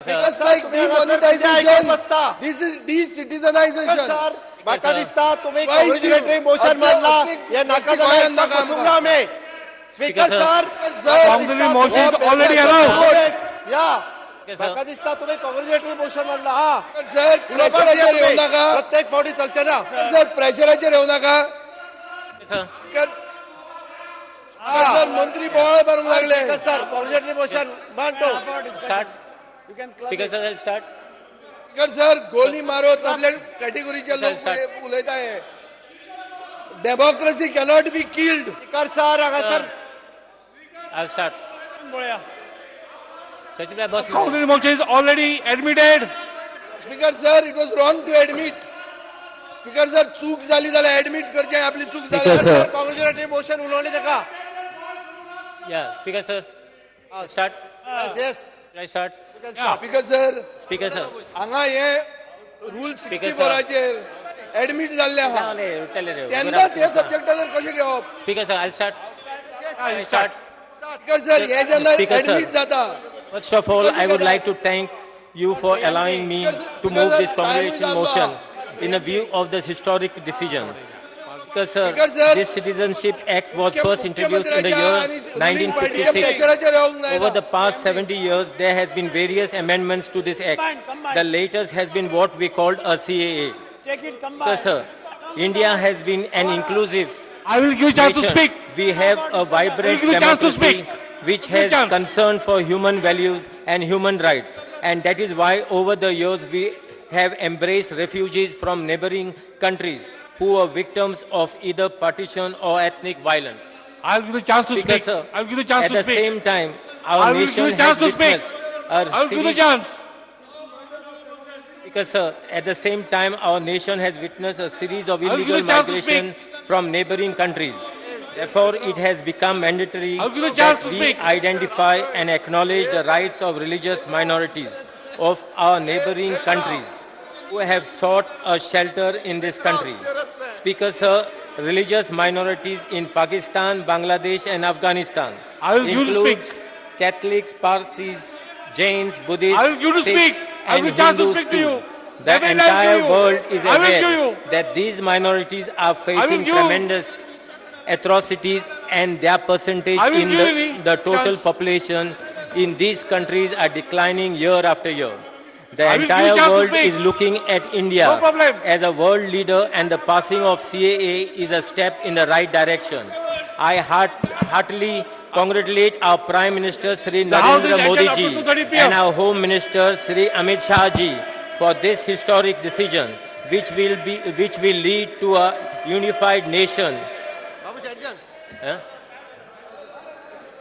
Just like demonetization, this is de-citizenization. Sir म्हाका दिसता तुम्ही कॉंग्रॅच्युलेटरी मोशन मारला या नाकादायक प्रसंगा में speaker sir Congratulatory motion is already allowed. या म्हाका दिसता तुम्ही कॉंग्रॅच्युलेटरी मोशन मारला हा सर प्रेशराचेर येऊ नका प्रत्येक फावटी चलचे ना सर प्रेशराचेर येऊ नका सर मंत्री बोवाळ मारूंक लागले सर कॉंग्रॅच्युलेटरी मोशन मांडतो Start. Speaker sir, I'll start. Sir गोली मारत आपल्या कॅटेगरीचे लोक उलयताय democracy cannot be killed speaker sir हांगासर I'll start. Sachin boss. Congratulatory motion is already admitted. Speaker sir it was wrong to admit speaker sir चूक झाली जाल्यार एडमिट करचे आपली चूक झाली सर कॉंग्रॅच्युलेटरी मोशन उलोवणी ताका Yeah, Speaker sir. Start. Yes I start. Speaker sir Speaker sir. हांगा हे रूल Speaker, 64चेर एडमिट जाल्ले आहा तेन्ना ते सब्जेक्टाचेर कशें घेवप Speaker sir, I'll start. I'll start. Speaker sir हे जेन्ना Speaker, sir. एडमिट जाता First of all, I would like to thank you for allowing me to move this congratulation motion in a view of this historic decision. Because Speaker, sir. this Citizenship Act was first introduced in the year 1956. Over the past 70 years, there has been various amendments to this act. The latest has been what we called a CAA. Because, sir, India has been an inclusive I will give you a chance to nation. speak. We have a vibrant give you a chance to democracy speak. which Give you a has chance. concern for human values and human rights. And that is why over the years we have embraced refugees from neighboring countries who were victims of either partition or ethnic violence. I'll give you a chance to Because, speak. sir, I'll give you a chance at to the speak. same time, I our will give you nation a chance has to speak. witnessed I'll give you a chance. Because, sir, at the same time, our nation has witnessed a series of I'll give you illegal a chance to migration from neighboring countries. Therefore, it has become mandatory I'll give you a chance that to we speak. identify and acknowledge the rights of religious minorities of our neighboring countries who have sought a shelter in this country. Speaker, sir, religious minorities in Pakistan, Bangladesh and Afghanistan I will give you to includes speak. Catholics, Parsis, Jains, Buddhists, I will give you to Sikhs, speak. I and will chance to Hindus speak to too. you. The Every time entire to you. world is I will give aware you. that these minorities are facing give you. tremendous atrocities and their percentage I will in give you the total chance. population in these countries are declining year after year. The I will give you entire chance to world speak. is looking at India No problem. as a world leader, and the passing of CAA is a step in the right direction. I heartily congratulate our Prime Minister Sri House is Narendra Modi adjourned ji up to 30 p.m. and our Home Minister Sri Amit Shah ji for this historic decision, which will lead to a unified nation. बाबू जडजन Huh?